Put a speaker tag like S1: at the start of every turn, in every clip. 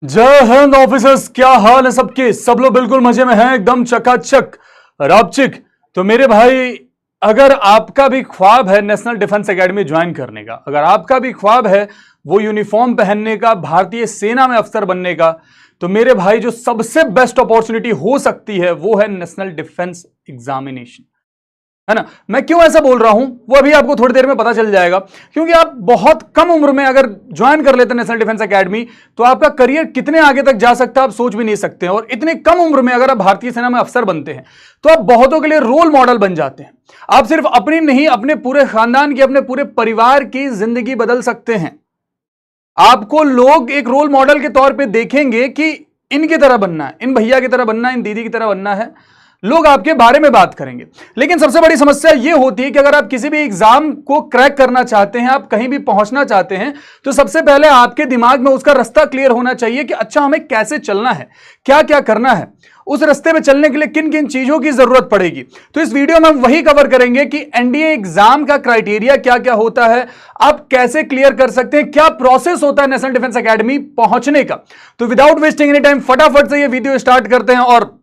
S1: जय हिंद ऑफिसर्स, क्या हाल है सबके। सब लोग बिल्कुल मजे में हैं, एकदम चकाचक रापचिक। तो मेरे भाई, अगर आपका भी ख्वाब है नेशनल डिफेंस एकेडमी ज्वाइन करने का, अगर आपका भी ख्वाब है वो यूनिफॉर्म पहनने का, भारतीय सेना में अफसर बनने का, तो मेरे भाई जो सबसे बेस्ट अपॉर्चुनिटी हो सकती है वो है नेशनल डिफेंस एग्जामिनेशन, है ना। मैं क्यों ऐसा बोल रहा हूं वो अभी आपको थोड़ी देर में पता चल जाएगा। क्योंकि आप बहुत कम उम्र में अगर ज्वाइन कर लेते हैं नेशनल डिफेंस एकेडमी, तो आपका करियर कितने आगे तक जा सकता है आप सोच भी नहीं सकते हैं। और इतनी कम उम्र में अगर आप भारतीय सेना में अफसर बनते हैं तो आप बहुतों के लिए रोल मॉडल बन जाते हैं। आप सिर्फ अपनी नहीं, अपने पूरे खानदान की, अपने पूरे परिवार की जिंदगी बदल सकते हैं। आपको लोग एक रोल मॉडल के तौर पर देखेंगे कि इनकी तरह बनना है, इन भैया की तरह बनना है, इन दीदी की तरह बनना है। लोग आपके बारे में बात करेंगे। लेकिन सबसे बड़ी समस्या यह होती है कि अगर आप किसी भी एग्जाम को क्रैक करना चाहते हैं, आप कहीं भी पहुंचना चाहते हैं, तो सबसे पहले आपके दिमाग में उसका रास्ता क्लियर होना चाहिए कि अच्छा हमें कैसे चलना है, क्या क्या करना है, उस रास्ते में चलने के लिए किन किन चीजों की जरूरत पड़ेगी। तो इस वीडियो में हम वही कवर करेंगे कि एनडीए एग्जाम का क्राइटेरिया क्या क्या होता है, आप कैसे क्लियर कर सकते हैं, क्या प्रोसेस होता है नेशनल डिफेंस एकेडमी पहुंचने का। तो विदाउट वेस्टिंग एनी टाइम फटाफट से ये वीडियो स्टार्ट करते हैं। और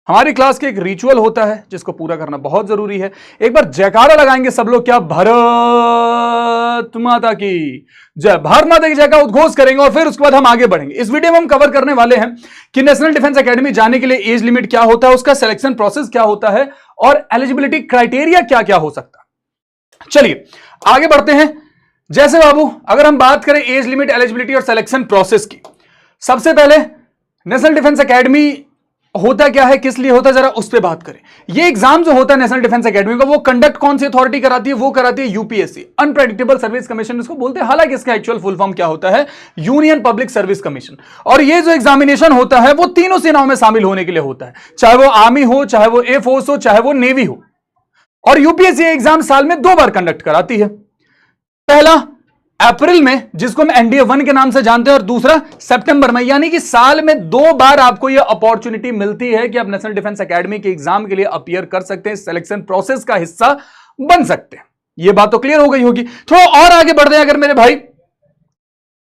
S1: हमारी क्लास के एक रिचुअल होता है जिसको पूरा करना बहुत जरूरी है। एक बार जयकारा लगाएंगे सब लोग, क्या भारत माता की जय, भारत माता की जय का उद्घोष करेंगे और फिर उसके बाद हम आगे बढ़ेंगे। इस वीडियो में हम कवर करने वाले हैं कि नेशनल डिफेंस एकेडमी जाने के लिए एज लिमिट क्या होता है, उसका सिलेक्शन प्रोसेस क्या होता है और एलिजिबिलिटी क्राइटेरिया क्या क्या हो सकता है। चलिए आगे बढ़ते हैं। जैसे बाबू, अगर हम बात करें एज लिमिट, एलिजिबिलिटी और सिलेक्शन प्रोसेस की, सबसे पहले नेशनल डिफेंस एकेडमी होता क्या है, किस लिए होता है, जरा उस पर बात करें। ये एग्जाम जो होता है नेशनल डिफेंस एकेडमी का, वो कंडक्ट कौन सी अथॉरिटी कराती है, वो कराती है यूपीएससी, अनप्रेडिक्टेबल सर्विस कमीशन इसको बोलते हैं। हालांकि इसका एक्चुअल फुल फॉर्म क्या होता है, यूनियन पब्लिक सर्विस कमीशन। और ये जो एग्जामिनेशन होता है वो तीनों सेनाओं में शामिल होने के लिए होता है, चाहे वो आर्मी हो, चाहे वो एयरफोर्स हो, चाहे वो नेवी हो। और यूपीएससी एग्जाम साल में 2 बार कंडक्ट कराती है। पहला अप्रैल में, जिसको हम एनडीए 1 के नाम से जानते हैं, और दूसरा सितंबर में। यानी कि साल में 2 बार आपको यह अपॉर्चुनिटी मिलती है कि आप नेशनल डिफेंस एकेडमी के एग्जाम के लिए अपीयर कर सकते हैं, सिलेक्शन प्रोसेस का हिस्सा बन सकते हैं। यह बात तो क्लियर हो गई होगी। थोड़ा और आगे बढ़ते हैं अगर मेरे भाई,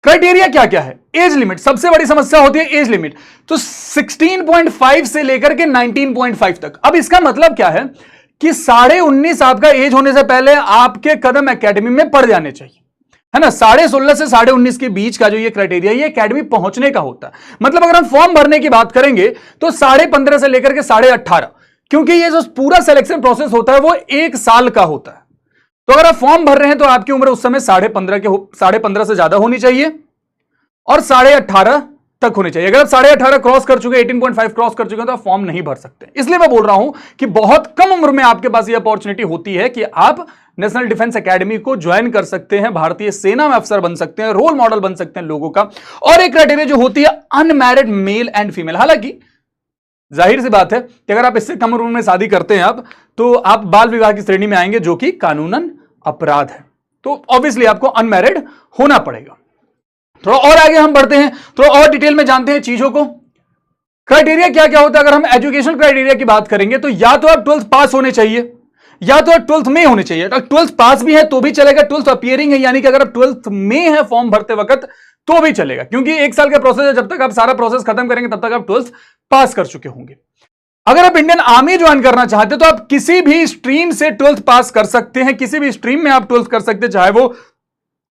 S1: क्राइटेरिया क्या क्या है। एज लिमिट, सबसे बड़ी समस्या होती है एज लिमिट। तो 16.5 से लेकर के 19.5 तक। अब इसका मतलब क्या है कि 19.5 आपका एज होने से पहले आपके कदम एकेडमी में पड़ जाने चाहिए, है ना। 16.5 से 19.5 के बीच का जो ये क्राइटेरिया, ये एकेडमी पहुंचने का होता है। मतलब अगर हम फॉर्म भरने की बात करेंगे तो 15.5 से लेकर के 18.5, क्योंकि ये जो पूरा सिलेक्शन प्रोसेस होता है वो 1 साल का होता है। तो अगर आप फॉर्म भर रहे हैं तो आपकी उम्र उस समय 15.5 से ज्यादा होनी चाहिए और 18.5 तक होनी चाहिए। अगर आप 18.5 क्रॉस कर चुके, 18.5 क्रॉस कर चुके हैं, तो आप फॉर्म नहीं भर सकते। इसलिए मैं बोल रहा हूं कि बहुत कम उम्र में आपके पास यह अपॉर्चुनिटी होती है कि आप नेशनल डिफेंस एकेडमी को ज्वाइन कर सकते हैं, भारतीय सेना में अफसर बन सकते हैं, रोल मॉडल बन सकते हैं लोगों का। और एक क्राइटेरिया जो होती है अनमैरिड मेल एंड फीमेल। हालांकि जाहिर सी बात है कि अगर आप इससे कम उम्र में शादी करते हैं आप, तो आप बाल विवाह की श्रेणी में आएंगे, जो कि कानूनन अपराध है। तो ऑब्वियसली आपको अनमैरिड होना पड़ेगा। थोड़ा और आगे हम बढ़ते हैं, थोड़ा और डिटेल में जानते हैं चीजों को। क्राइटेरिया क्या क्या होता है। अगर हम एजुकेशन क्राइटेरिया की बात करेंगे तो या तो आप 12th पास होने चाहिए, या तो 12th में होने चाहिए। अगर 12th पास भी है तो भी चलेगा, 12th अपीयरिंग है, यानी कि अगर आप 12th में है फॉर्म भरते वक्त तो भी चलेगा, क्योंकि 1 साल का प्रोसेस है। जब तक आप सारा प्रोसेस खत्म करेंगे तब तक आप 12th पास कर चुके होंगे। अगर आप इंडियन आर्मी ज्वाइन करना चाहते तो आप किसी भी स्ट्रीम से 12th पास कर सकते हैं, किसी भी स्ट्रीम में आप 12th कर सकते हैं, चाहे वो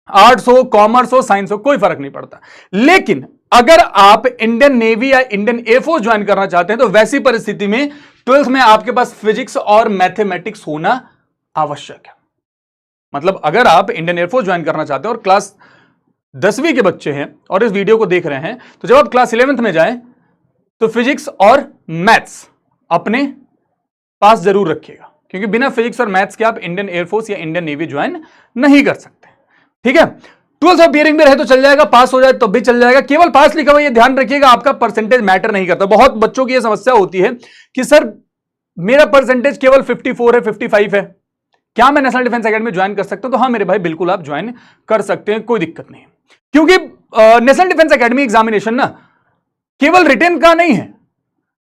S1: आर्ट्स हो, कॉमर्स हो, साइंस हो, कोई फर्क नहीं पड़ता। लेकिन अगर आप इंडियन नेवी या इंडियन एयरफोर्स ज्वाइन करना चाहते हैं तो वैसी परिस्थिति में 12th में आपके पास फिजिक्स और मैथमेटिक्स होना आवश्यक है। मतलब अगर आप इंडियन एयरफोर्स ज्वाइन करना चाहते हैं और क्लास 10वीं के बच्चे हैं और इस वीडियो को देख रहे हैं, तो जब आप क्लास 11th में जाएं तो फिजिक्स और मैथ्स अपने पास जरूर रखिएगा, क्योंकि बिना फिजिक्स और मैथ्स के आप इंडियन एयरफोर्स या इंडियन नेवी ज्वाइन नहीं कर सकते। ठीक है। 12th अपीयरिंग में रहे तो चल जाएगा, पास हो जाए तो भी चल जाएगा। केवल पास लिखा हुआ ये ध्यान रखिएगा, आपका परसेंटेज मैटर नहीं करता। बहुत बच्चों की ये समस्या होती है कि सर मेरा परसेंटेज केवल 54 है, 55 है, क्या मैं नेशनल डिफेंस एकेडमी ज्वाइन कर सकता हूं। तो हाँ मेरे भाई, बिल्कुल आप ज्वाइन कर सकते हैं, कोई दिक्कत नहीं है। क्योंकि नेशनल डिफेंस एकेडमी एग्जामिनेशन ना केवल रिटन का नहीं है,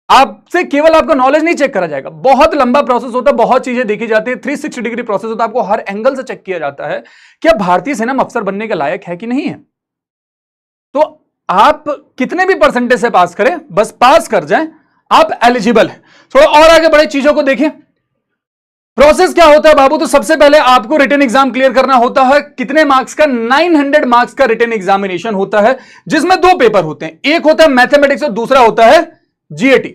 S1: आपसे केवल आपका नॉलेज नहीं चेक करा जाएगा। बहुत लंबा प्रोसेस होता है, बहुत चीजें देखी जाती है, 360 डिग्री प्रोसेस होता है। आपको हर एंगल से चेक किया जाता है कि आप भारतीय सेना में अफसर बनने के लायक है कि नहीं है। तो आप कितने भी परसेंटेज से पास करें, बस पास कर जाएं, आप एलिजिबल हैं। थोड़ा और आगे बढ़े, चीजों को देखें। प्रोसेस क्या होता है बाबू? तो सबसे पहले आपको रिटन एग्जाम क्लियर करना होता है। कितने मार्क्स का? 900 मार्क्स का रिटन एग्जामिनेशन होता है, जिसमें दो पेपर होते हैं, एक होता है मैथमेटिक्स और दूसरा होता है जीएटी।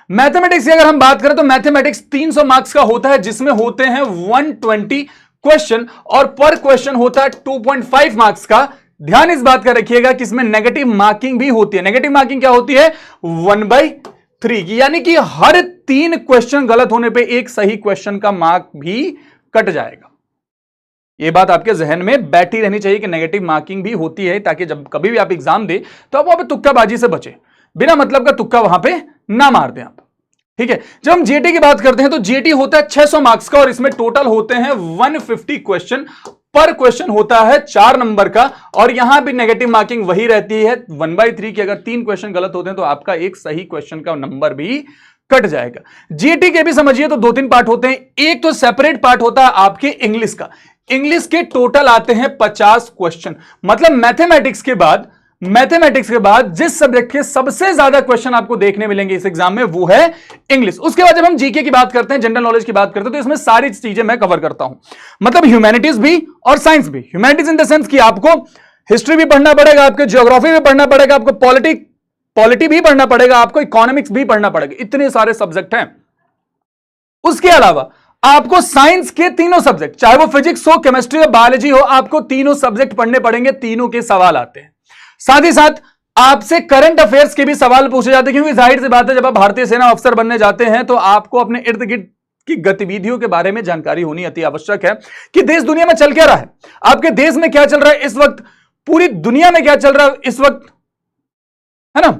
S1: मैथमेटिक्स की अगर हम बात करें तो मैथमेटिक्स 300 मार्क्स का होता है, जिसमें होते हैं 120 क्वेश्चन और पर क्वेश्चन होता है 2.5 मार्क्स का। ध्यान इस बात का रखिएगा कि इसमें नेगेटिव मार्किंग भी होती है। नेगेटिव मार्किंग क्या होती है? 1/3 की, यानी कि हर 3 क्वेश्चन गलत होने पे एक सही क्वेश्चन का मार्क भी कट जाएगा। यह बात आपके जहन में बैठी रहनी चाहिए कि नेगेटिव मार्किंग भी होती है, ताकि जब कभी भी आप एग्जाम दे तो आप वहां पे तुक्काबाजी से बचे, बिना मतलब का तुक्का वहां पे ना मार दें आप। ठीक है, जब हम जीएटी की बात करते हैं तो जीएटी होता है 600 मार्क्स का और इसमें टोटल होते हैं 150 क्वेश्चन। पर क्वेश्चन होता है 4 नंबर का और यहां भी नेगेटिव मार्किंग वही रहती है 1/3 की। अगर 3 क्वेश्चन गलत होते हैं तो आपका एक सही क्वेश्चन का नंबर भी कट जाएगा। जीएटी के भी समझिए तो 2-3 पार्ट होते हैं। एक तो सेपरेट पार्ट होता है आपके इंग्लिश का। इंग्लिश के टोटल आते हैं 50 क्वेश्चन। मतलब मैथमेटिक्स के बाद जिस सब्जेक्ट के सबसे ज्यादा क्वेश्चन आपको देखने मिलेंगे इस एग्जाम में, वो है इंग्लिश। उसके बाद जब हम जीके की बात करते हैं, जनरल नॉलेज की बात करते हैं, तो इसमें सारी चीजें मैं कवर करता हूं। मतलब ह्यूमैनिटीज भी और साइंस भी। ह्यूमैनिटीज इन द सेंस कि आपको हिस्ट्री भी पढ़ना पड़ेगा, आपको ज्योग्राफी भी पढ़ना पड़ेगा, आपको पॉलिटी भी पढ़ना पड़ेगा, आपको इकोनॉमिक्स भी पढ़ना पड़ेगा। इतने सारे सब्जेक्ट हैं। उसके अलावा आपको साइंस के तीनों सब्जेक्ट, चाहे वो फिजिक्स हो, केमिस्ट्री हो, बायोलॉजी हो, आपको तीनों सब्जेक्ट पढ़ने पड़ेंगे। तीनों के सवाल आते हैं। साथ ही साथ आपसे करंट अफेयर्स के भी सवाल पूछे जाते हैं, क्योंकि जाहिर सी बात है जब आप भारतीय सेना अफसर बनने जाते हैं तो आपको अपने इर्द गिर्द की गतिविधियों के बारे में जानकारी होनी अति आवश्यक है कि देश दुनिया में चल क्या रहा है, आपके देश में क्या चल रहा है इस वक्त, पूरी दुनिया में क्या चल रहा है इस वक्त, है ना।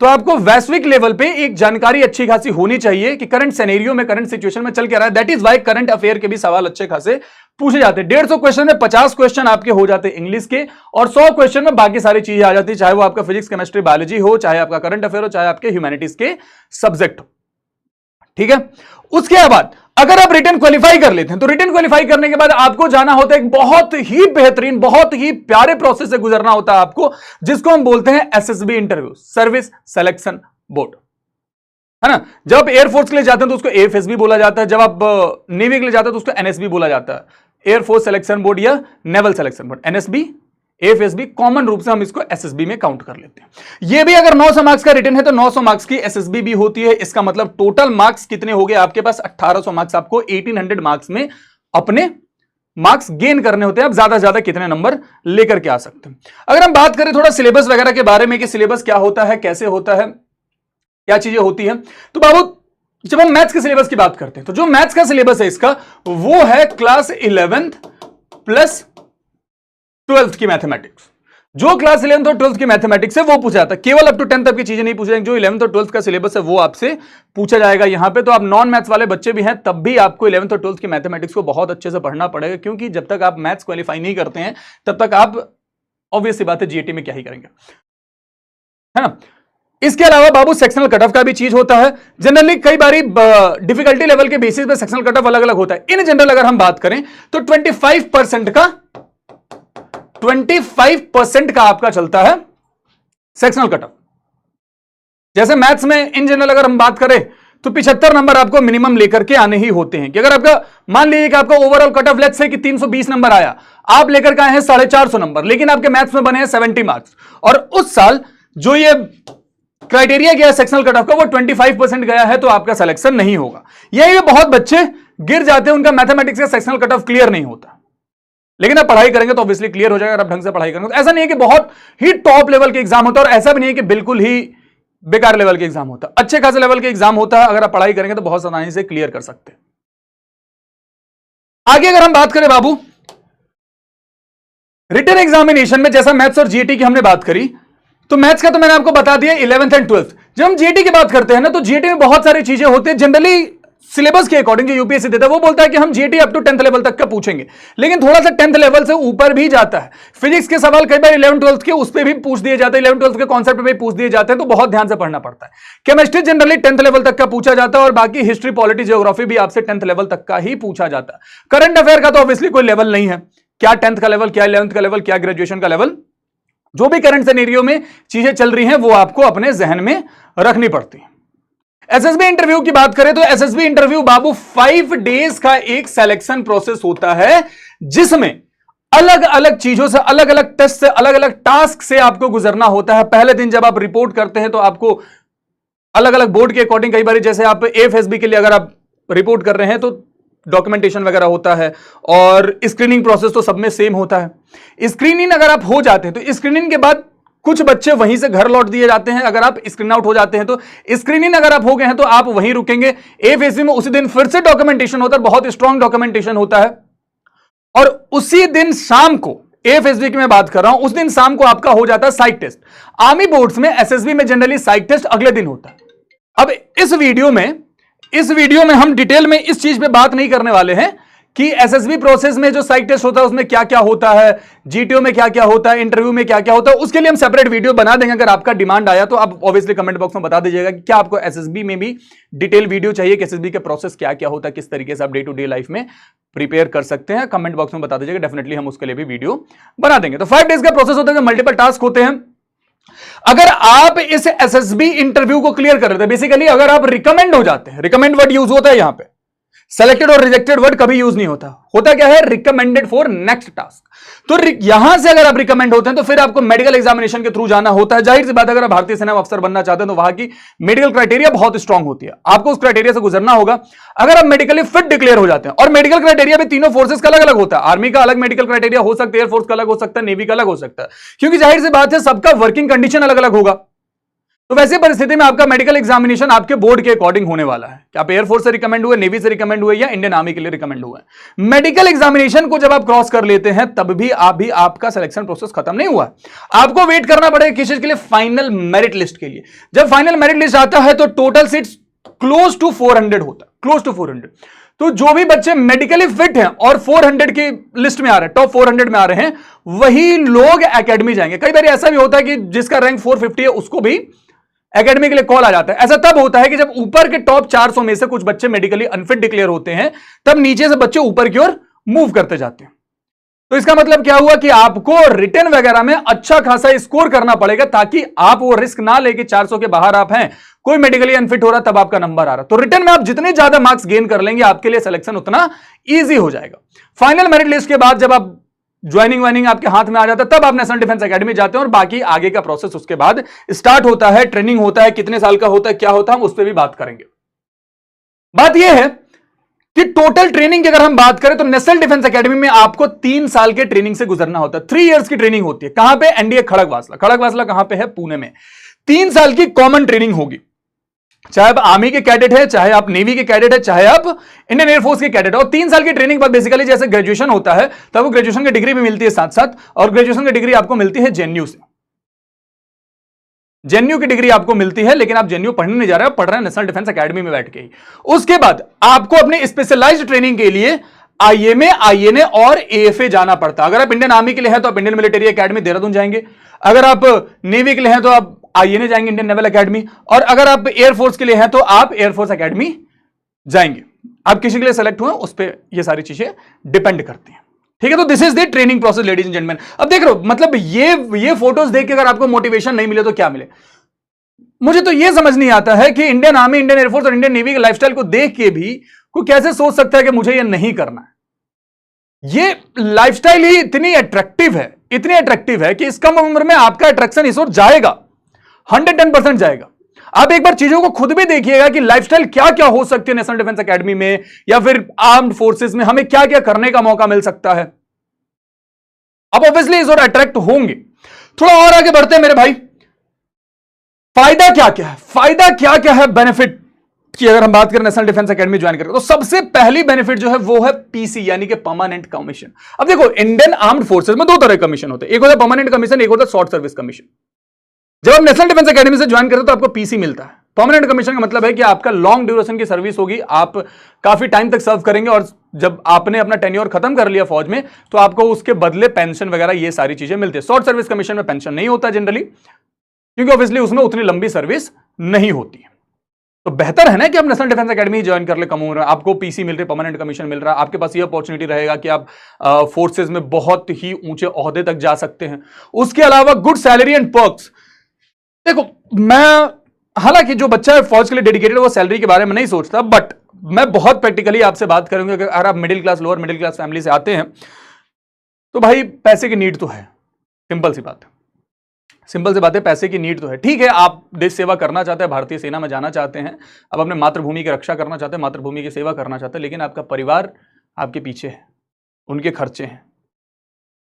S1: तो आपको वैश्विक लेवल पे एक जानकारी अच्छी खासी होनी चाहिए कि करंट सिनेरियो में, करंट सिचुएशन में चल क्या रहा है। That is why current affair के भी सवाल अच्छे खासे पूछे जाते हैं। 150 क्वेश्चन में 50 क्वेश्चन आपके हो जाते हैं इंग्लिश के और 100 क्वेश्चन में बाकी सारी चीजें आ जाती है, चाहे वो आपका फिजिक्स, केमिस्ट्री, बायोलॉजी हो, चाहे आपका करंट अफेयर हो, चाहे आपके ह्यूमैनिटीज के सब्जेक्ट हो। ठीक है, उसके बाद अगर आप रिटन क्वालिफाई कर लेते हैं तो रिटन क्वालिफाई करने के बाद आपको जाना होता है एक बहुत ही बेहतरीन, बहुत ही प्यारे प्रोसेस से गुजरना होता है आपको, जिसको हम बोलते हैं SSB interview, service selection board, है ना। जब आप एयरफोर्स के लिए जाते हैं तो उसको एएफएसबी बोला जाता है, जब आप नेवी के लिए जाते हैं तो उसको एनएसबी बोला जाता है, एयरफोर्स सिलेक्शन बोर्ड या naval selection board. NSB, AFSB, common रूप से हम इसको एसएसबी में काउंट कर लेते हैं। ये भी अगर 900 मार्क्स का रिटन है तो 900 मार्क्स की एसएसबी भी होती है। इसका मतलब टोटल मार्क्स कितने हो गए आपके पास? 1800 मार्क्स। आपको 1800 मार्क्स में अपने मार्क्स गेन करने होते हैं। आप ज्यादा से ज्यादा कितने नंबर लेकर के आ सकते हैं। अगर हम बात करें थोड़ा सिलेबस वगैरह के बारे में कि सिलेबस क्या होता है, कैसे होता है, क्या चीजें होती है, तो बाबू जब हम मैथ्स के सिलेबस की बात करते हैं तो जो मैथ्स का सिलेबस है इसका वो है क्लास 11th प्लस 12th की मैथमेटिक्स। जो क्लास 11th और 12th की मैथमेटिक्स है वो पूछा जाता है। केवल अप टू 10th तक की चीजें नहीं पूछी जाएंगी। जो 11th और 12th का सिलेबस है वो आपसे पूछा जाएगा यहां पे। तो आप नॉन मैथ्स वाले बच्चे भी हैं तब भी आपको 11th और 12th की मैथमेटिक्स को बहुत अच्छे से पढ़ना पड़ेगा, क्योंकि जब तक आप मैथ्स क्वालिफाई नहीं करते हैं तब तक आप ऑब्वियस सी बात है जीएटी में क्या ही करेंगे, है ना। इसके अलावा बाबू सेक्शनल कट ऑफ का भी चीज होता है। जनरली कई बारी डिफिकल्टी लेवल के बेसिस पे सेक्शनल कट ऑफ अलग अलग होता है। इन जनरल अगर हम बात करें तो 25% का आपका चलता है सेक्शनल कट ऑफ। जैसे मैथ्स में इन जनरल अगर हम बात करें तो 75 नंबर आपको मिनिमम लेकर के आने ही होते हैं। कि अगर आपका मान लीजिए कि आपका overall cut off let's say कि 320 नंबर आया, आप लेकर के आए हैं 450 नंबर, लेकिन आपके मैथ्स में बने हैं 70 मार्क्स और उस साल जो ये क्राइटेरिया गया सेक्शनल कट ऑफ का वो 25% गया है, तो आपका सिलेक्शन नहीं होगा। यही बहुत बच्चे गिर जाते हैं, उनका मैथमेटिक्स का सेक्शनल कट ऑफ क्लियर नहीं होता। लेकिन आप पढ़ाई करेंगे तो ऑब्वियसली क्लियर हो जाएगा अगर आप ढंग से पढ़ाई करेंगे। तो ऐसा नहीं है कि बहुत ही टॉप लेवल के एग्जाम होता है और ऐसा भी नहीं है कि बिल्कुल ही बेकार लेवल के एग्जाम होता है। अच्छे खासे लेवल के एग्जाम होता है, अगर आप पढ़ाई करेंगे तो बहुत आसानी से क्लियर कर सकते हैं। आगे अगर हम बात करें बाबू रिटन एग्जामिनेशन में, जैसा मैथ्स और जीएटी की हमने बात करी, तो मैथ्स का तो मैंने आपको बता दिया 11th एंड 12th। जब हम जीएटी की बात करते हैं ना तो जीएटी में बहुत सारी चीजें होती है। जनरली सिलेबस के अकॉर्डिंग जो यूपीएससी देता है वो बोलता है कि हम GAT up to 10th level तक का पूछेंगे, लेकिन थोड़ा सा 10th लेवल से ऊपर भी जाता है। फिजिक्स के सवाल कई बार 11th 12th के उस पर भी पूछ दिए जाते हैं, 11th 12th के कॉन्सेप्ट पे पूछ दिए जाते हैं, तो बहुत ध्यान से पढ़ना पड़ता है। केमिस्ट्री जनरली 10th लेवल तक का पूछा जाता है और बाकी हिस्ट्री, पॉलिटी, ज्योग्राफी भी आपसे 10th लेवल तक का ही पूछा जाता है। करंट अफेयर का तो ऑब्वियसली कोई लेवल नहीं है, क्या 10th का लेवल, क्या 11th का लेवल, क्या ग्रेजुएशन का लेवल, जो भी करंट सिनेरियो में चीजें चल रही हैं वो आपको अपने जहन में रखनी पड़ती है। एसएसबी इंटरव्यू की बात करें तो एसएसबी इंटरव्यू बाबू 5 डेज का एक सिलेक्शन प्रोसेस होता है, जिसमें अलग अलग चीजों से, अलग अलग टेस्ट से, अलग अलग टास्क से आपको गुजरना होता है। पहले दिन जब आप रिपोर्ट करते हैं तो आपको अलग अलग बोर्ड के अकॉर्डिंग, कई बार जैसे आप एएफएसबी के लिए अगर आप रिपोर्ट कर रहे हैं तो डॉक्यूमेंटेशन वगैरह होता है, और स्क्रीनिंग प्रोसेस तो सब में सेम होता है। स्क्रीनिंग अगर आप हो जाते हैं तो स्क्रीनिंग के बाद कुछ बच्चे वहीं से घर लौट दिए जाते हैं। अगर आप स्क्रीन आउट हो जाते हैं तो स्क्रीनिंग अगर आप हो गए हैं तो आप वहीं रुकेंगे। एएफएसबी में उसी दिन फिर से डॉक्यूमेंटेशन होता है, बहुत स्ट्रांग डॉक्यूमेंटेशन होता है, और उसी दिन शाम को, एएफएसबी की मैं बात कर रहा हूं, उस दिन शाम को आपका हो जाता है साइक टेस्ट। आर्मी बोर्ड्स में, एसएसबी में जनरली साइक टेस्ट अगले दिन होता है। अब इस वीडियो में हम डिटेल में इस चीज पे बात नहीं करने वाले हैं कि एसएसबी प्रोसेस में जो साइक टेस्ट होता है उसमें क्या क्या होता है, जीटीओ में क्या क्या होता है, इंटरव्यू में क्या क्या होता है। उसके लिए हम सेपरेट वीडियो बना देंगे। अगर आपका डिमांड आया तो आप ऑब्वियसली कमेंट बॉक्स में बता दीजिएगा कि क्या आपको एसएसबी में भी डिटेल वीडियो चाहिए कि एसएसबी के प्रोसेस क्या क्या होता है, किस तरीके से आप डे टू डे लाइफ में प्रिपेयर कर सकते हैं। कमेंट बॉक्स में बता दीजिएगा, डेफिनेटली हम उसके लिए भी वीडियो बना देंगे। तो 5 डेज का प्रोसेस होता है, मल्टीपल टास्क होते हैं। अगर आप इस एसएसबी इंटरव्यू को क्लियर कर लेते हैं, बेसिकली अगर आप रिकमेंड हो जाते हैं, रिकमेंड वर्ड यूज होता है यहां पे, सेलेक्टेड और रिजेक्टेड वर्ड कभी यूज नहीं होता। होता क्या है, रिकमेंडेड फॉर नेक्स्ट टास्क। तो यहां से अगर आप रिकमेंड होते हैं तो फिर आपको मेडिकल एग्जामिनेशन के थ्रू जाना होता है। जाहिर सी बात है, अगर आप भारतीय सेना में अफसर बनना चाहते हैं तो वहां की मेडिकल क्राइटेरिया बहुत स्ट्रांग होती है, आपको उस क्राइटेरिया से गुजरना होगा। अगर आप मेडिकली फिट डिक्लेयर हो जाते हैं, और मेडिकल क्राइटेरिया भी तीनों फोर्सेस का अलग अलग होता है, आर्मी का अलग मेडिकल क्राइटेरिया हो सकता है, एयरफोर्स का अलग हो सकता है, नेवी का अलग हो सकता है, क्योंकि जाहिर सी बात है सबका वर्किंग कंडीशन अलग अलग होगा। तो वैसी परिस्थिति में आपका मेडिकल एग्जामिनेशन आपके बोर्ड के अकॉर्डिंग होने वाला है कि आप एयरफोर्स से रिकमेंड हुए, नेवी से रिकमेंड हुए, या इंडियन आर्मी के लिए रिकमेंड हुए। मेडिकल एग्जामिनेशन को जब आप क्रॉस कर लेते हैं तब भी आपका सिलेक्शन प्रोसेस खत्म नहीं हुआ। आपको वेट करना पड़ेगा किस चीज के लिए, फाइनल मेरिट लिस्ट के लिए। जब फाइनल मेरिट लिस्ट आता है तो टोटल सीट्स क्लोज टू 400 होता है, क्लोज टू 400। तो जो भी बच्चे मेडिकली फिट हैं और 400 की लिस्ट में आ रहे हैं, टॉप 400 में आ रहे हैं, वही लोग एकेडमी जाएंगे। कई बार ऐसा भी होता है कि जिसका रैंक 450 है उसको भी एकेडमी के लिए कॉल आ जाता है। ऐसा तब होता है कि जब ऊपर के टॉप 400 में से कुछ बच्चे मेडिकली अनफिट डिक्लेयर होते हैं, तब नीचे से बच्चे ऊपर की ओर मूव करते जाते हैं। तो इसका मतलब क्या हुआ कि आपको रिटन वगैरह में अच्छा खासा स्कोर करना पड़ेगा, ताकि आप वो रिस्क ना लेके 400 के बाहर आप हैं, कोई मेडिकली अनफिट हो रहा तब आपका नंबर आ रहा। तो रिटन में आप जितने ज्यादा मार्क्स गेन कर लेंगे आपके लिए सिलेक्शन उतना ईजी हो जाएगा। फाइनल मेरिट लिस्ट के बाद जब आप ज्वाइनिंग वाइनिंग आपके हाथ में आ जाता है, तब आप नेशनल डिफेंस एकेडमी जाते हैं, और बाकी आगे का प्रोसेस उसके बाद स्टार्ट होता है। ट्रेनिंग होता है, कितने साल का होता है, क्या होता है, हम उस पर भी बात करेंगे। बात यह है कि टोटल ट्रेनिंग की अगर हम बात करें तो नेशनल डिफेंस एकेडमी में आपको 3 साल के ट्रेनिंग से गुजरना होता है। 3 इयर्स की ट्रेनिंग होती है। कहां पे, एनडीए खड़गवासला। खड़गवासला कहां पे है, पुणे में। 3 साल की कॉमन ट्रेनिंग होगी, चाहे आप आर्मी के कैडेट है, चाहे आप नेवी के कैडेट है, चाहे आप इंडियन एयरफोर्स के कैडेट है। और 3 साल की ट्रेनिंग बाद बेसिकली जैसे ग्रेजुएशन होता है, तब वो ग्रेजुएशन की डिग्री भी मिलती है साथ साथ, और ग्रेजुएशन की डिग्री आपको मिलती है जेएनयू से। जेएनयू की डिग्री आपको मिलती है, लेकिन आप जेएनयू पढ़ने नहीं जा रहे हैं, पढ़ रहे हैं नेशनल डिफेंस एकेडमी में बैठ के ही। उसके बाद आपको अपने स्पेशलाइज्ड ट्रेनिंग के लिए आईएमए, आईएनए और एएफए जाना पड़ता है। अगर आप इंडियन आर्मी के लिए हैं तो आप इंडियन मिलिट्री एकेडमी देहरादून जाएंगे। अगर आप नेवी के लिए हैं तो आप आईएनए जाएंगे, इंडियन नेवल एकेडमी। और अगर आप एयरफोर्स के लिए हैं तो आप एयरफोर्स एकेडमी जाएंगे। आप किसी के लिए सेलेक्ट हुए उस पर ये सारी चीजें डिपेंड करती हैं, ठीक है। तो this is the training process ladies and gentleman. अब देख लो, मतलब ये फोटोज देख के अगर आपको मोटिवेशन नहीं मिले तो क्या मिले। मुझे तो ये समझ नहीं आता है कि इंडियन आर्मी, इंडियन एयरफोर्स और इंडियन नेवी के लाइफस्टाइल को देख के भी कोई कैसे सोच सकता है कि मुझे ये नहीं करना है। ये लाइफस्टाइल ही इतनी अट्रैक्टिव है, इतनी अट्रैक्टिव है कि इस कम उम्र में आपका अट्रैक्शन इस ओर जाएगा, 110% जाएगा। आप एक बार चीजों को खुद भी देखिएगा कि लाइफस्टाइल क्या क्या हो सकती है नेशनल डिफेंस एकेडमी में, या फिर आर्म्ड फोर्सेस में हमें क्या क्या करने का मौका मिल सकता है। आप ऑब्वियसली इस ओर अट्रैक्ट होंगे। थोड़ा और आगे बढ़ते हैं मेरे भाई। फायदा क्या क्या है, फायदा क्या क्या है बेनिफिट की अगर हम बात करें नेशनल डिफेंस एकेडमी ज्वाइन करके, तो सबसे पहली बेनिफिट जो है वो है पीसी, यानी कि परमानेंट कमीशन। अब देखो, इंडियन आर्म्ड फोर्सेस में 2 तरह के कमीशन होते हैं, एक होता है परमानेंट कमीशन, एक होता है शॉर्ट सर्विस कमीशन। जब आप नेशनल डिफेंस एकेडमी से ज्वाइन करते हो तो आपको पीसी मिलता है। परमानेंट कमीशन का मतलब है कि आपका लॉन्ग ड्यूरेशन की सर्विस होगी, आप काफी टाइम तक सर्व करेंगे, और जब आपने अपना टेन्योर खत्म कर लिया फौज में तो आपको उसके बदले पेंशन वगैरह ये सारी चीजें मिलती है। शॉर्ट सर्विस कमीशन में पेंशन नहीं होता जनरली, क्योंकि ऑब्वियसली उसमें उतनी लंबी सर्विस नहीं होती है। तो बेहतर है ना कि आप नेशनल डिफेंस एकेडमी ज्वाइन कर ले, कम उम्र में आपको पीसी मिल रही है, परमानेंट कमीशन मिल रहा है, आपके पास ये अपॉर्चुनिटी रहेगा कि आप फोर्सेज में बहुत ही ऊंचे ओहदे तक जा सकते हैं। उसके अलावा गुड सैलरी एंड पर्क्स। देखो, मैं हालांकि जो बच्चा है फौज के लिए डेडिकेटेड वो सैलरी के बारे में नहीं सोचता, बट मैं बहुत प्रैक्टिकली आपसे बात करूंगा कि अगर आप middle class, lower middle class family से आते हैं तो भाई पैसे की नीड तो है, सिंपल सी बात है, सिंपल सी बात है, पैसे की नीड तो है। ठीक है, आप देश सेवा करना चाहते हैं, भारतीय सेना में जाना चाहते हैं, आप अपने मातृभूमि की रक्षा करना चाहते हैं, मातृभूमि की सेवा करना चाहते हैं, लेकिन आपका परिवार आपके पीछे है, उनके खर्चे हैं,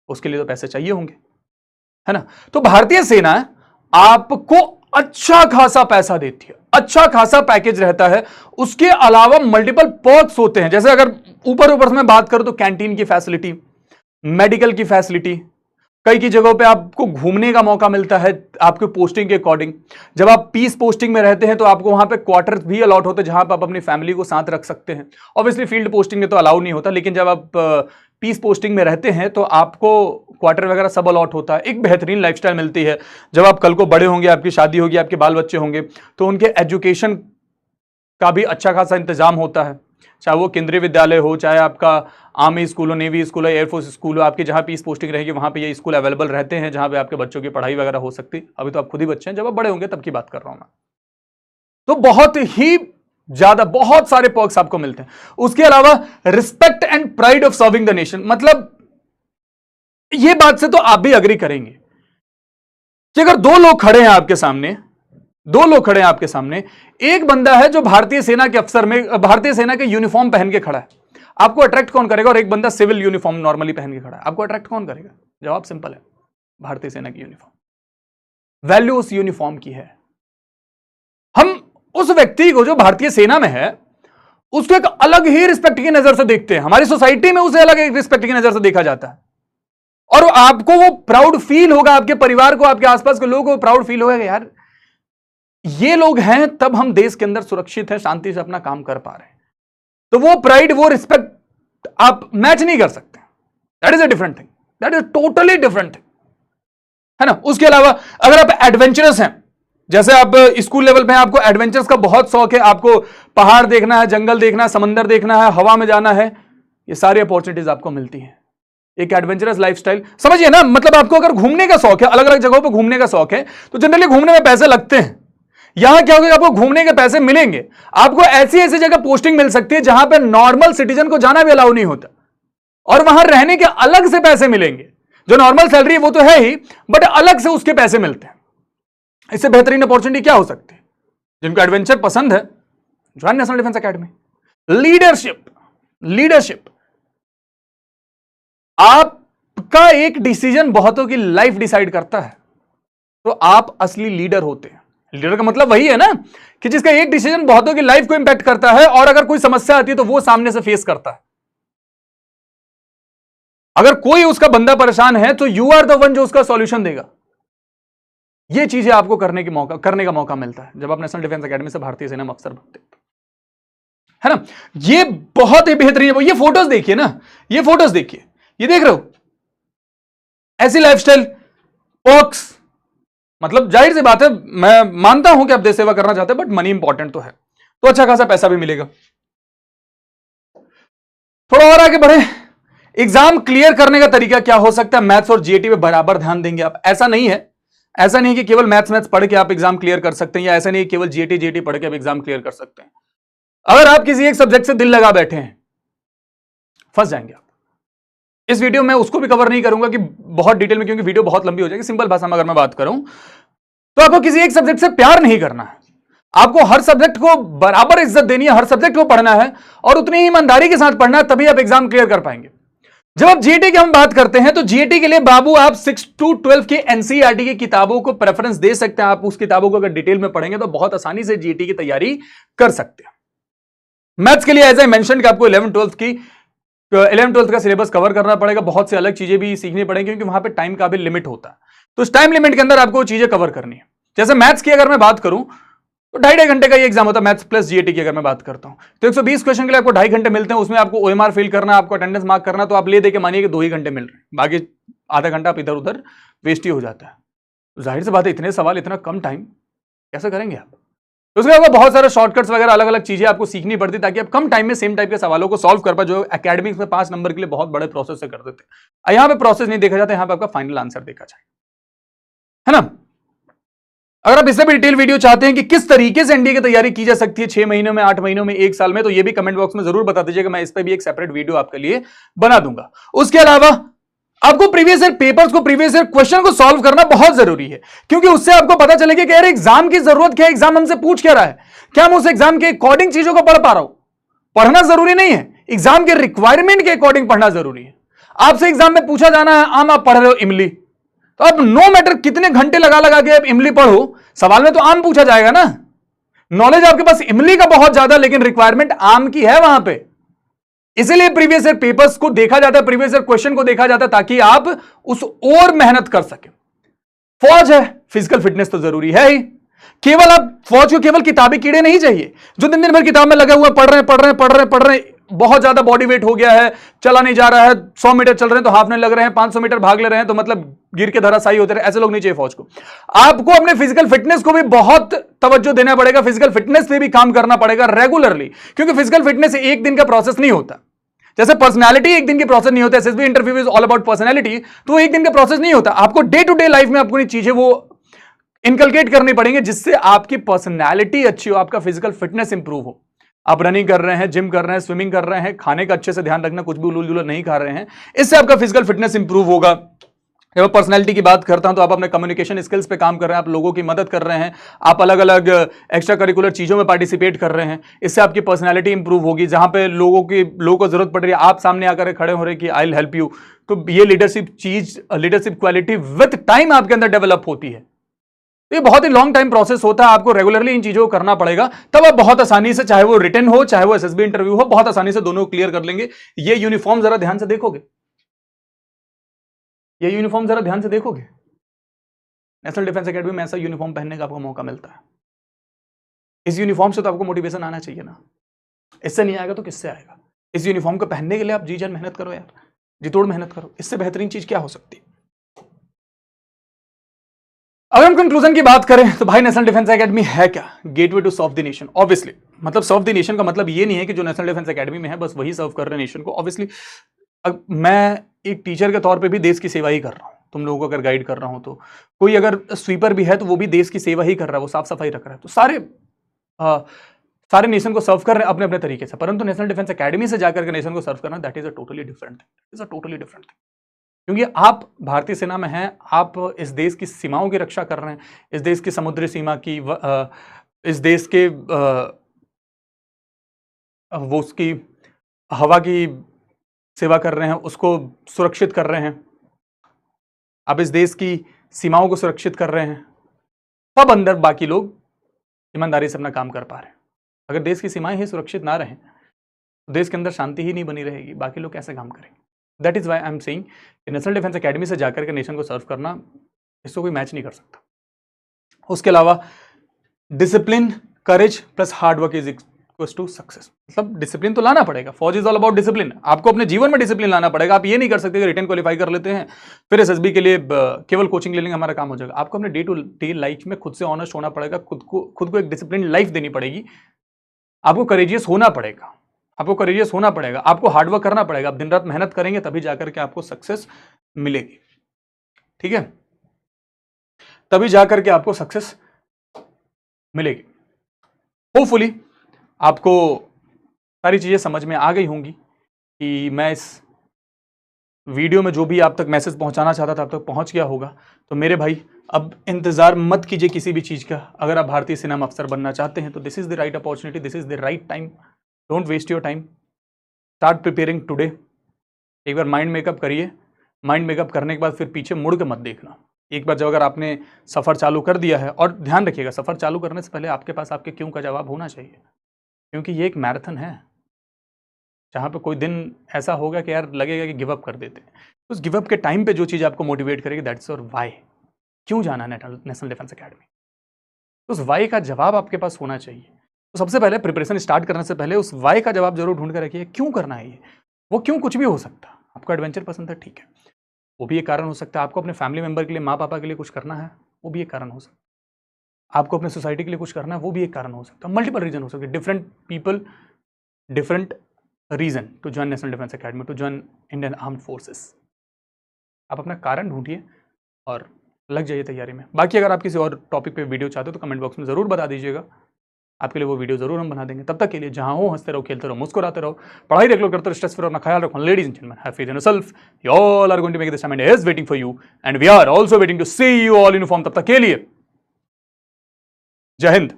S1: उसके लिए तो पैसे चाहिए होंगे, है ना। तो भारतीय सेना आपको अच्छा खासा पैसा देती है, अच्छा खासा पैकेज रहता है, उसके अलावा मल्टीपल पर्क्स होते हैं। जैसे अगर ऊपर ऊपर में बात करूं तो कैंटीन की फैसिलिटी, मेडिकल की फैसिलिटी, कई की जगहों पे आपको घूमने का मौका मिलता है आपके पोस्टिंग के अकॉर्डिंग। जब आप पीस पोस्टिंग में रहते हैं तो आपको वहां पे क्वार्टर्स भी अलॉट होते हैं जहां पर आप अपनी फैमिली को साथ रख सकते हैं। ऑब्वियसली फील्ड पोस्टिंग में तो अलाउ नहीं होता, लेकिन जब आप पीस पोस्टिंग में रहते हैं तो आपको क्वार्टर वगैरह सब अलॉट होता है, एक बेहतरीन लाइफस्टाइल मिलती है। जब आप कल को बड़े होंगे, आपकी शादी होगी, आपके बाल बच्चे होंगे, तो उनके एजुकेशन का भी अच्छा खासा इंतजाम होता है, चाहे वो केंद्रीय विद्यालय हो, चाहे आपका आर्मी स्कूल हो, नेवी स्कूल हो, एयरफोर्स स्कूल हो, आपकी जहां पीस पोस्टिंग रहेगी वहां पे ये स्कूल अवेलेबल रहते हैं जहां पे आपके बच्चों की पढ़ाई वगैरह हो सकती है। अभी तो आप खुद ही बच्चे हैं, जब आप बड़े होंगे तब की बात कर रहा हूं मैं। तो बहुत ही ज्यादा, बहुत सारे पर्क्स आपको मिलते हैं। उसके अलावा respect and pride of serving the nation, मतलब ये बात से तो आप भी अग्री करेंगे कि अगर दो लोग खड़े हैं आपके सामने, दो लोग खड़े हैं आपके सामने, एक बंदा है जो भारतीय सेना के अफसर में, भारतीय सेना के यूनिफॉर्म पहन के खड़ा है, आपको अट्रैक्ट कौन करेगा? और एक बंदा सिविल यूनिफॉर्म नॉर्मली पहन के खड़ा है, आपको अट्रैक्ट कौन करेगा? जवाब सिंपल है, भारतीय सेना की यूनिफॉर्म। वैल्यू उस यूनिफॉर्म की है। हम उस व्यक्ति को जो भारतीय सेना में है उसको एक अलग ही रिस्पेक्ट की नजर से देखते हैं, हमारी सोसाइटी में उसे अलग एक रिस्पेक्ट की नजर से देखा जाता है, और आपको वो प्राउड फील होगा, आपके परिवार को, आपके आसपास के लोगों को प्राउड फील होगा यार ये लोग हैं, तब हम देश के अंदर सुरक्षित हैं, शांति से अपना काम कर पा रहे हैं। तो वो प्राइड, वो रिस्पेक्ट आप मैच नहीं कर सकते। That is a different thing, that is totally different thing, है ना। उसके अलावा अगर आप एडवेंचरस हैं, जैसे आप स्कूल लेवल पे हैं, आपको एडवेंचर्स का बहुत शौक है, आपको पहाड़ देखना है, जंगल देखना है, समंदर देखना है, हवा में जाना है, ये सारी अपॉर्चुनिटीज आपको मिलती हैं। एक एडवेंचरस लाइफस्टाइल, समझिए ना, मतलब आपको अगर घूमने का शौक है, अलग अलग जगहों पर घूमने का शौक है, तो जनरली घूमने में पैसे लगते हैं। यहां क्या होगा, आपको घूमने के पैसे मिलेंगे, आपको ऐसी ऐसी जगह पोस्टिंग मिल सकती है जहां पे नॉर्मल सिटीजन को जाना भी अलाउ नहीं होता, और वहां रहने के अलग से पैसे मिलेंगे। जो नॉर्मल सैलरी वो तो है ही, बट अलग से उसके पैसे मिलते हैं। इससे बेहतरीन अपॉर्चुनिटी क्या हो सकती है? जिनको एडवेंचर पसंद है, join national defence academy. Leadership, leadership, आपका एक डिसीजन बहुतों की लाइफ डिसाइड करता है, तो आप असली लीडर होते हैं। लीडर का मतलब वही है ना कि जिसका एक डिसीजन बहुतों की लाइफ को इंपैक्ट करता है, और अगर कोई समस्या आती है तो वो सामने से फेस करता है। अगर कोई उसका बंदा परेशान है तो यू आर द वन जो उसका सॉल्यूशन देगा। ये चीजें आपको करने का मौका मिलता है जब आप नेशनल डिफेंस एकेडमी से भारतीय सेना में अफसर बनते हैं, है ना। ये बहुत ही बेहतरीन है। ये फोटोज देखिए ना, ये फोटोज देखिए, ये देख रहे हो, ऐसी लाइफस्टाइल, पर्क्स, मतलब जाहिर सी बात है, मैं मानता हूं कि आप देश सेवा करना चाहते हैं, बट मनी इंपॉर्टेंट तो है, तो अच्छा खासा पैसा भी मिलेगा। थोड़ा और आगे बढ़े, एग्जाम क्लियर करने का तरीका क्या हो सकता है? मैथ्स और जीएटी पे बराबर ध्यान देंगे आप। ऐसा नहीं है, ऐसा नहीं कि केवल मैथ्स पढ़ के आप एग्जाम क्लियर कर सकते हैं, या ऐसा नहीं कि केवल जीएटी पढ़ के आप एग्जाम क्लियर कर सकते हैं। अगर आप किसी एक सब्जेक्ट से दिल लगा बैठे हैं, फंस जाएंगे आप। इस वीडियो में उसको भी कवर नहीं करूंगा कि बहुत डिटेल में, क्योंकि वीडियो बहुत लंबी हो जाएगी। सिंपल भाषा में अगर मैं बात करूं तो आपको किसी एक सब्जेक्ट से प्यार नहीं करना है, आपको हर सब्जेक्ट को बराबर इज्जत देनी है, हर सब्जेक्ट को पढ़ना है, और उतनी ही ईमानदारी के साथ पढ़ना है, तभी आप एग्जाम क्लियर कर पाएंगे। जब आप जीएटी की हम बात करते हैं तो जीएटी के लिए बाबू आप 6 to 12 के एनसीईआरटी की किताबों को प्रेफरेंस दे सकते हैं। आप उस किताबों को अगर डिटेल में पढ़ेंगे तो बहुत आसानी से जीएटी की तैयारी कर सकते हैं। मैथ्स के लिए एज आई मेंशन कि आपको 11th 12th का सिलेबस कवर करना पड़ेगा, बहुत से अलग चीजें भी सीखनी पड़ेंगी, क्योंकि वहां पे टाइम का भी लिमिट होता है। तो इस टाइम लिमिट के अंदर आपको चीजें कवर करनी है। जैसे मैथ्स की अगर मैं बात करूं तो 2.5 घंटे का ये एग्जाम होता है, मैथ्स प्लस जीएटी की अगर मैं बात करता हूं तो 120 क्वेश्चन के लिए आपको 2.5 घंटे मिलते हैं। उसमें आपको ओएमआर फिल करना, आपको अटेंडेंस मार्क करना, तो आप ले दे के मानिए कि 2 ही घंटे मिल रहे हैं, बाकी आधा घंटा आप इधर उधर वेस्ट ही हो जाता है। तो जाहिर सी बात है, इतने सवाल, इतना कम टाइम कैसे करेंगे आप? उसके अलावा बहुत सारे शॉर्टकट्स वगैरह अलग अलग चीजें आपको सीखनी पड़ती ताकि आप कम टाइम में सेम टाइप के सवालों को सॉल्व कर पाए, जो एकेडमिक्स में 5 नंबर के लिए बहुत बड़े प्रोसेस से कर देते। यहाँ पे प्रोसेस नहीं देखा जाता, यहाँ पे आपका फाइनल आंसर देखा जाए, है ना। अगर आप इससे भी डिटेल वीडियो चाहते हैं कि किस तरीके से एनडीए की तैयारी की जा सकती है 6 महीनों में, 8 महीनों में, 1 साल में, तो ये भी कमेंट बॉक्स में जरूर बता दीजिएगा, मैं इस पर भी एक सेपरेट वीडियो आपके लिए बना दूंगा। उसके अलावा आपको प्रीवियस ईयर पेपर्स को, प्रीवियस ईयर क्वेश्चन को सॉल्व करना बहुत जरूरी है, क्योंकि उससे आपको पता चलेगा कि यार एग्जाम की जरूरत क्या है, एग्जाम हमसे पूछ क्या रहा है, क्या हम उस एग्जाम के अकॉर्डिंग चीजों को पढ़ पा रहा हूं। पढ़ना जरूरी नहीं है, एग्जाम के रिक्वायरमेंट के अकॉर्डिंग पढ़ना जरूरी है। आपसे एग्जाम में पूछा जाना है आम, आप पढ़ रहे हो इमली, तो अब नो मैटर कितने घंटे लगा लगा के आप इमली पढ़ो, सवाल में तो आम पूछा जाएगा ना। नॉलेज आपके पास इमली का बहुत ज्यादा, लेकिन रिक्वायरमेंट आम की है वहां पे। इसलिए प्रीवियस ईयर पेपर्स को देखा जाता है, प्रीवियस ईयर क्वेश्चन को देखा जाता है, ताकि आप उस और मेहनत कर सके। फौज है, फिजिकल फिटनेस तो जरूरी है ही। केवल आप फौज को केवल किताबी कीड़े नहीं चाहिए जो दिन दिन भर किताब में लगे हुए पढ़ रहे हैं, बहुत ज्यादा बॉडी वेट हो गया है, चला नहीं जा रहा है, 100 मीटर चल रहे हैं तो हाफने लग रहे हैं, 500 मीटर भाग ले रहे हैं तो मतलब गिर के धराशायी होते रहे, ऐसे लोग नहीं चाहिए फौज को। आपको अपने फिजिकल फिटनेस को भी बहुत तवज्जो देना पड़ेगा, फिजिकल फिटनेस पे भी काम करना पड़ेगा रेगुलरली, क्योंकि फिजिकल फिटनेस एक दिन का प्रोसेस नहीं होता। जैसे पर्सनालिटी एक दिन की प्रोसेस नहीं होता, SSB interview is all about personality, तो एक दिन का प्रोसेस नहीं होता। आपको डे टू डे लाइफ में आपको चीजें वो इनकलकेट करनी पड़ेंगे जिससे आपकी पर्सनालिटी अच्छी हो, आपका फिजिकल फिटनेस इंप्रूव हो। आप रनिंग कर रहे हैं, जिम कर रहे हैं, स्विमिंग कर रहे हैं, खाने का अच्छे से ध्यान रखना, कुछ भी उलूल जुलूल नहीं खा रहे हैं, इससे आपका फिजिकल फिटनेस इंप्रूव होगा। जब मैं पर्सनैलिटी की बात करता हूं तो आप अपने कम्युनिकेशन स्किल्स पे काम कर रहे हैं, आप लोगों की मदद कर रहे हैं, आप अलग अलग एक्स्ट्रा करिकुलर चीजों में पार्टिसिपेट कर रहे हैं, इससे आपकी पर्सनैलिटी इंप्रूव होगी। जहां पे लोगों को जरूरत पड़ रही है, आप सामने आकर खड़े हो रहे हैं कि आई विल हेल्प यू, तो ये लीडरशिप क्वालिटी विद टाइम आपके अंदर डेवलप होती है। ये बहुत ही लॉन्ग टाइम प्रोसेस होता है, आपको रेगुलरली इन चीजों को करना पड़ेगा, तब आप बहुत आसानी से, चाहे वो रिटन हो चाहे वो एसएसबी इंटरव्यू हो, बहुत आसानी से दोनों क्लियर कर लेंगे। ये यूनिफॉर्म जरा ध्यान से देखोगे, ये यूनिफॉर्म जरा ध्यान से देखोगे, नेशनल डिफेंस एकेडमी में ऐसा यूनिफॉर्म पहनने का आपको मौका मिलता है। इस यूनिफॉर्म से तो आपको मोटिवेशन आना चाहिए ना, इससे नहीं आएगा तो किससे आएगा। इस यूनिफॉर्म को पहनने के लिए आप जी जान मेहनत करो यार, जी तोड़ मेहनत करो, इससे बेहतरीन चीज क्या हो सकती है। अगर हम कंक्लूजन की बात करें तो भाई नेशनल डिफेंस एकेडमी है क्या? Gateway to serve the nation. Obviously मतलब सर्व द नेशन का मतलब ये नहीं है कि जो नेशनल डिफेंस एकेडमी में है बस वही सर्व कर रहे हैं नेशन को। ऑब्वियसली मैं एक टीचर के तौर पे भी देश की सेवा ही कर रहा हूँ, तुम लोगों को अगर गाइड कर रहा हूँ तो। कोई अगर स्वीपर भी है तो वो भी देश की सेवा ही कर रहा है, वो साफ सफाई रख रहा है, तो सारे नेशन को सर्व कर रहे हैं अपने अपने तरीके से। परंतु नेशनल डिफेंस एकेडमी से जाकर के नेशन को सर्व करना, that is a totally different thing, क्योंकि आप भारतीय सेना में हैं, आप इस देश की सीमाओं की रक्षा कर रहे हैं, इस देश की समुद्री सीमा की, इस देश के वो उसकी हवा की सेवा कर रहे हैं, उसको सुरक्षित कर रहे हैं, आप इस देश की सीमाओं को सुरक्षित कर रहे हैं, तब अंदर बाकी लोग ईमानदारी से अपना काम कर पा रहे हैं। अगर देश की सीमाएं ही सुरक्षित ना रहें तो देश के अंदर शांति ही नहीं बनी रहेगी, बाकी लोग कैसे काम करेंगे। That is why I am saying national defence academy से जाकर के नेशन को सर्व करना, इसको कोई मैच नहीं कर सकता। उसके अलावा discipline, courage plus hard work is equals to success. मतलब डिसिप्लिन तो लाना पड़ेगा, फौज इज ऑल अबाउट डिसिप्लिन। आपको अपने जीवन में डिसिप्लिन लाना पड़ेगा। आप ये नहीं कर सकते कि रिटन क्वालिफाई कर लेते हैं फिर एसएसबी के लिए केवल कोचिंग ले लेंगे हमारा काम हो जाएगा। आपको अपने डे टू डे लाइफ में खुद से ऑनेस्ट होना पड़ेगा, खुद को एक डिसिप्लिन लाइफ देनी पड़ेगी। आपको करेजियस होना पड़ेगा, आपको हार्डवर्क करना पड़ेगा। आप दिन रात मेहनत करेंगे तभी जाकर के आपको सक्सेस मिलेगी, ठीक है, तभी जाकर के आपको सक्सेस मिलेगी। होपफुली आपको सारी चीजें समझ में आ गई होंगी कि मैं इस वीडियो में जो भी आप तक मैसेज पहुंचाना चाहता था आप तक पहुंच गया होगा। तो मेरे भाई अब इंतजार मत कीजिए किसी भी चीज का। अगर आप भारतीय सेना में अफसर बनना चाहते हैं तो this is the right opportunity, this is the right time. Don't waste your time, start preparing today. एक बार माइंड मेकअप करिए, माइंड मेकअप करने के बाद फिर पीछे मुड़ के मत देखना। एक बार जब अगर आपने सफ़र चालू कर दिया है, और ध्यान रखिएगा सफ़र चालू करने से पहले आपके पास आपके क्यों का जवाब होना चाहिए, क्योंकि ये एक मैराथन है जहाँ पे कोई दिन ऐसा होगा कि यार लगेगा कि गिव अप कर देते हैं। उस गिव अप के टाइम पे जो चीज़ आपको मोटिवेट करेगी दैट्स योर वाई। क्यों जाना है नेशनल डिफेंस एकेडमी, उस वाई का जवाब आपके पास होना चाहिए। तो सबसे पहले प्रिपरेशन स्टार्ट करने से पहले उस वाई का जवाब जरूर ढूंढ कर रखिए। क्यों करना है ये, वो क्यों कुछ भी हो सकता है। आपको एडवेंचर पसंद है, ठीक है, वो भी एक कारण हो सकता है। आपको अपने फैमिली मेंबर के लिए, माँ पापा के लिए कुछ करना है, वो भी एक कारण हो सकता है। आपको अपने सोसाइटी के लिए कुछ करना है, वो भी एक कारण हो सकता है। मल्टीपल रीजन हो सकते हैं, different people, different reason to join national defence academy, to join Indian armed forces. आप अपना कारण ढूंढिए और लग जाइए तैयारी में। बाकी अगर आप किसी और टॉपिक पे वीडियो चाहते हो तो कमेंट बॉक्स में ज़रूर बता दीजिएगा, आपके लिए वो वीडियो ज़रूर हम बना देंगे। तब तक के लिए जहां हो हंसते रहो, खेलते रहो, मुस्कुराते रहो, पढ़ाई रेगुलर करते रहो, स्ट्रेस फ्री अपना ख्याल रखो। Ladies and gentleman, have faith in yourself, you all are going to make this time and is waiting for you and we are also waiting to see you all in uniform. तब तक के लिए जय हिंद।